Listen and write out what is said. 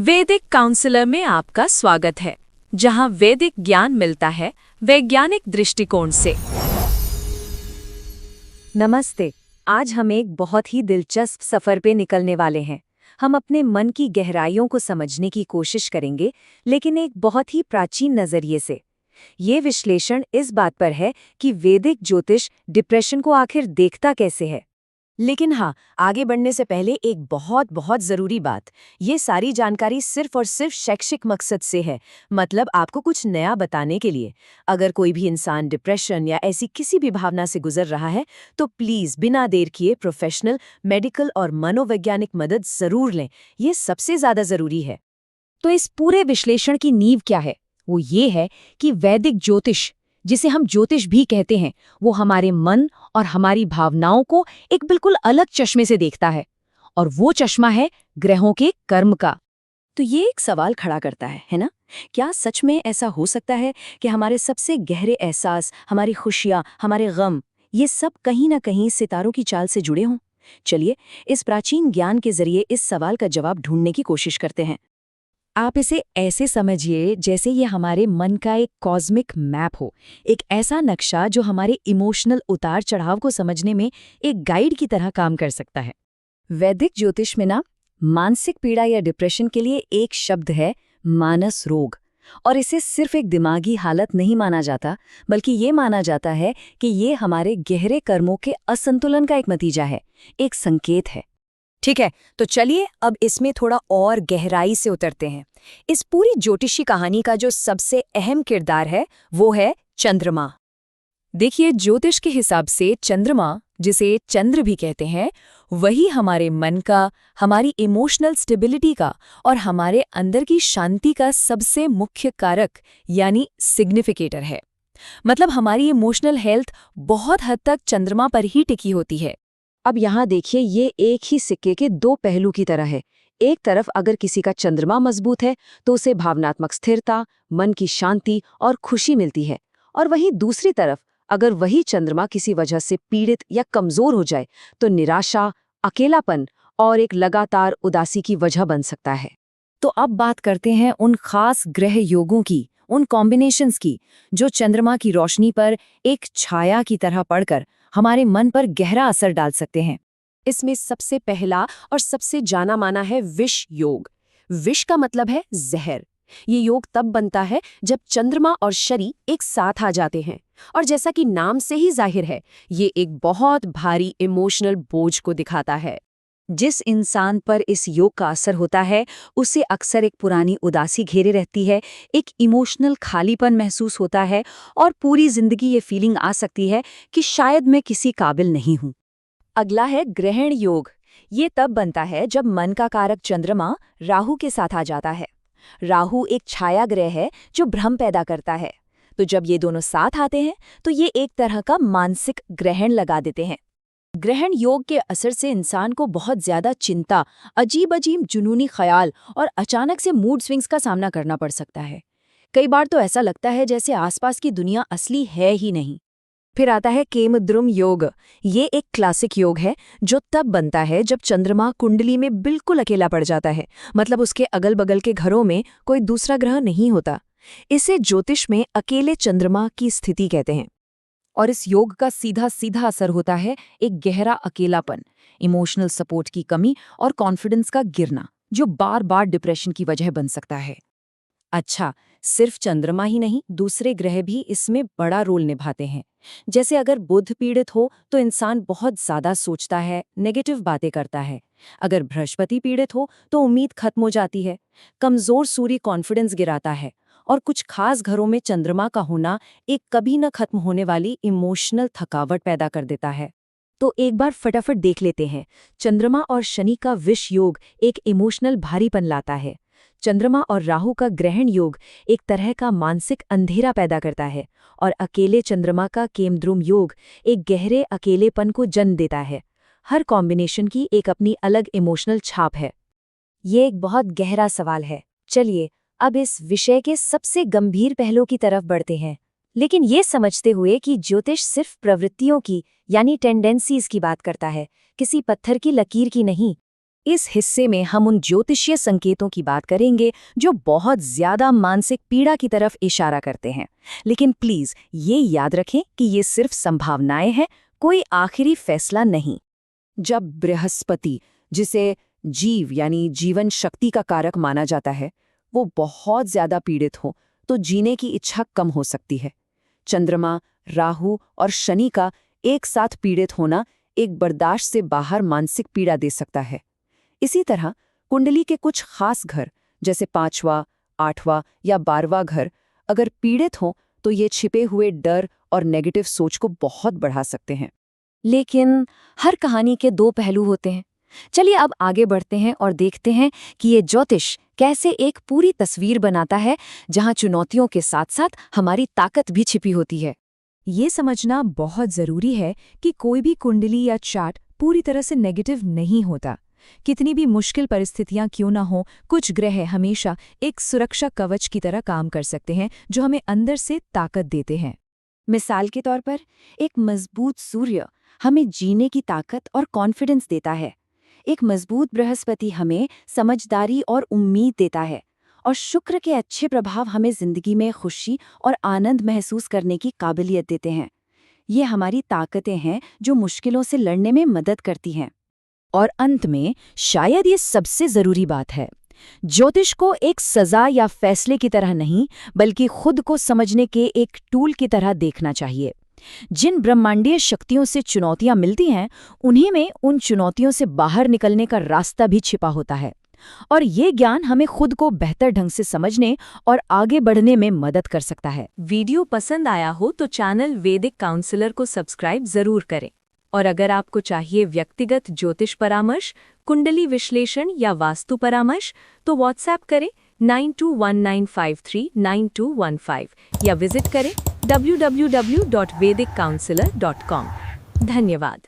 वैदिक काउंसलर में आपका स्वागत है, जहां वैदिक ज्ञान मिलता है वैज्ञानिक दृष्टिकोण से। नमस्ते। आज हम एक बहुत ही दिलचस्प सफर पे निकलने वाले हैं। हम अपने मन की गहराइयों को समझने की कोशिश करेंगे, लेकिन एक बहुत ही प्राचीन नजरिए से। ये विश्लेषण इस बात पर है कि वैदिक ज्योतिष डिप्रेशन को आखिर देखता कैसे है। लेकिन हाँ, आगे बढ़ने से पहले एक बहुत बहुत ज़रूरी बात। ये सारी जानकारी सिर्फ और सिर्फ शैक्षिक मकसद से है, मतलब आपको कुछ नया बताने के लिए। अगर कोई भी इंसान डिप्रेशन या ऐसी किसी भी भावना से गुजर रहा है, तो प्लीज़ बिना देर किए प्रोफेशनल, मेडिकल और मनोवैज्ञानिक मदद ज़रूर लें। ये सबसे ज़्यादा ज़रूरी है। तो इस पूरे विश्लेषण की नींव क्या है? वो ये है कि वैदिक ज्योतिष, जिसे हम ज्योतिष भी कहते हैं, वो हमारे मन और हमारी भावनाओं को एक बिल्कुल अलग चश्मे से देखता है। और वो चश्मा है ग्रहों के कर्म का। तो ये एक सवाल खड़ा करता है ना? क्या सच में ऐसा हो सकता है कि हमारे सबसे गहरे एहसास, हमारी खुशियाँ, हमारे गम, ये सब कहीं ना कहीं सितारों की चाल से जुड़े हों? चलिए, इस प्राचीन ज्ञान के जरिए इस सवाल का जवाब ढूंढने की कोशिश करते हैं। आप इसे ऐसे समझिए जैसे ये हमारे मन का एक कॉस्मिक मैप हो, एक ऐसा नक्शा जो हमारे इमोशनल उतार चढ़ाव को समझने में एक गाइड की तरह काम कर सकता है। वैदिक ज्योतिष में ना, मानसिक पीड़ा या डिप्रेशन के लिए एक शब्द है, मानस रोग। और इसे सिर्फ एक दिमागी हालत नहीं माना जाता, बल्कि ये माना जाता है कि ये हमारे गहरे कर्मों के असंतुलन का एक नतीजा है, एक संकेत है। ठीक है, तो चलिए अब इसमें थोड़ा और गहराई से उतरते हैं। इस पूरी ज्योतिषी कहानी का जो सबसे अहम किरदार है, वो है चंद्रमा। देखिए, ज्योतिष के हिसाब से चंद्रमा, जिसे चंद्र भी कहते हैं, वही हमारे मन का, हमारी इमोशनल स्टेबिलिटी का और हमारे अंदर की शांति का सबसे मुख्य कारक यानी सिग्निफिकेटर है। मतलब हमारी इमोशनल हेल्थ बहुत हद तक चंद्रमा पर ही टिकी होती है। अब यहाँ देखिए, ये एक ही सिक्के के दो पहलू की तरह है। एक तरफ अगर किसी का चंद्रमा मजबूत है, तो उसे भावनात्मक स्थिरता, मन की शांति और खुशी मिलती है। और वहीं दूसरी तरफ अगर वही चंद्रमा किसी वजह से पीड़ित या कमजोर हो जाए, तो निराशा, अकेलापन और एक लगातार उदासी की वजह बन सकता है। तो अब बात करते हैं उन खास ग्रह योगों की, उन कॉम्बिनेशंस की, जो चंद्रमा की रोशनी पर एक छाया की तरह पड़कर हमारे मन पर गहरा असर डाल सकते हैं। इसमें सबसे पहला और सबसे जाना माना है विष योग। विष का मतलब है जहर। ये योग तब बनता है जब चंद्रमा और शनि एक साथ आ जाते हैं। और जैसा कि नाम से ही जाहिर है, ये एक बहुत भारी इमोशनल बोझ को दिखाता है। जिस इंसान पर इस योग का असर होता है, उसे अक्सर एक पुरानी उदासी घेरे रहती है, एक इमोशनल खालीपन महसूस होता है और पूरी जिंदगी ये फीलिंग आ सकती है कि शायद मैं किसी काबिल नहीं हूँ। अगला है ग्रहण योग। ये तब बनता है जब मन का कारक चंद्रमा राहु के साथ आ जाता है। राहु एक छाया ग्रह है जो भ्रम पैदा करता है। तो जब ये दोनों साथ आते हैं, तो ये एक तरह का मानसिक ग्रहण लगा देते हैं। ग्रहण योग के असर से इंसान को बहुत ज्यादा चिंता, अजीब अजीब जुनूनी ख्याल और अचानक से मूड स्विंग्स का सामना करना पड़ सकता है। कई बार तो ऐसा लगता है जैसे आसपास की दुनिया असली है ही नहीं। फिर आता है केमद्रुम योग। ये एक क्लासिक योग है जो तब बनता है जब चंद्रमा कुंडली में बिल्कुल अकेला पड़ जाता है, मतलब उसके अगल बगल के घरों में कोई दूसरा ग्रह नहीं होता। इसे ज्योतिष में अकेले चंद्रमा की स्थिति कहते हैं। और इस योग का सीधा सीधा असर होता है एक गहरा अकेलापन, इमोशनल सपोर्ट की कमी और कॉन्फिडेंस का गिरना, जो बार बार डिप्रेशन की वजह बन सकता है। अच्छा, सिर्फ चंद्रमा ही नहीं, दूसरे ग्रह भी इसमें बड़ा रोल निभाते हैं। जैसे अगर बुध पीड़ित हो तो इंसान बहुत ज्यादा सोचता है, नेगेटिव बातें करता है। अगर बृहस्पति पीड़ित हो तो उम्मीद खत्म हो जाती है। कमजोर सूर्य कॉन्फिडेंस गिराता है। और कुछ खास घरों में चंद्रमा का होना एक कभी न खत्म होने वाली इमोशनल थकावट पैदा कर देता है। तो एक बार फटाफट देख लेते हैं। चंद्रमा और शनि का विष योग एक इमोशनल भारीपन लाता है। चंद्रमा और राहु का ग्रहण योग एक तरह का मानसिक अंधेरा पैदा करता है। और अकेले चंद्रमा का केमद्रुम योग एक गहरे अकेलेपन को जन्म देता है। हर कॉम्बिनेशन की एक अपनी अलग इमोशनल छाप है। ये एक बहुत गहरा सवाल है। चलिए अब इस विषय के सबसे गंभीर पहलू की तरफ बढ़ते हैं, लेकिन ये समझते हुए कि ज्योतिष सिर्फ प्रवृत्तियों की यानी टेंडेंसीज की बात करता है, किसी पत्थर की लकीर की नहीं। इस हिस्से में हम उन ज्योतिषीय संकेतों की बात करेंगे जो बहुत ज्यादा मानसिक पीड़ा की तरफ इशारा करते हैं। लेकिन प्लीज ये याद रखें कि ये सिर्फ संभावनाएं हैं, कोई आखिरी फैसला नहीं। जब बृहस्पति, जिसे जीव यानी जीवन शक्ति का कारक माना जाता है, वो बहुत ज्यादा पीड़ित हो तो जीने की इच्छा कम हो सकती है। चंद्रमा, राहु और शनि का एक साथ पीड़ित होना एक बर्दाश्त से बाहर मानसिक पीड़ा दे सकता है। इसी तरह कुंडली के कुछ खास घर, जैसे 5वां, 8वां या 12वां घर, अगर पीड़ित हों तो ये छिपे हुए डर और नेगेटिव सोच को बहुत बढ़ा सकते हैं। लेकिन हर कहानी के दो पहलू होते हैं। चलिए अब आगे बढ़ते हैं और देखते हैं कि ये ज्योतिष कैसे एक पूरी तस्वीर बनाता है जहां चुनौतियों के साथ साथ हमारी ताकत भी छिपी होती है। ये समझना बहुत जरूरी है कि कोई भी कुंडली या चार्ट पूरी तरह से नेगेटिव नहीं होता। कितनी भी मुश्किल परिस्थितियां क्यों ना हो, कुछ ग्रह हमेशा एक सुरक्षा कवच की तरह काम कर सकते हैं जो हमें अंदर से ताकत देते हैं। मिसाल के तौर पर एक मजबूत सूर्य हमें जीने की ताकत और कॉन्फिडेंस देता है। एक मजबूत बृहस्पति हमें समझदारी और उम्मीद देता है, और शुक्र के अच्छे प्रभाव हमें जिंदगी में खुशी और आनंद महसूस करने की काबिलियत देते हैं। ये हमारी ताकतें हैं जो मुश्किलों से लड़ने में मदद करती हैं। और अंत में शायद ये सबसे जरूरी बात है, ज्योतिष को एक सजा या फैसले की तरह नहीं बल्कि खुद को समझने के एक टूल की तरह देखना चाहिए। जिन ब्रह्मांडीय शक्तियों से चुनौतियां मिलती हैं, उन्हीं में उन चुनौतियों से बाहर निकलने का रास्ता भी छिपा होता है, और ये ज्ञान हमें खुद को बेहतर ढंग से समझने और आगे बढ़ने में मदद कर सकता है। वीडियो पसंद आया हो तो चैनल वैदिक काउंसलर को सब्सक्राइब जरूर करें। और अगर आपको चाहिए व्यक्तिगत ज्योतिष परामर्श, कुंडली विश्लेषण या वास्तु परामर्श, तो व्हाट्सएप करें 9219539215 या विजिट करें www.vediccounselor.com। धन्यवाद।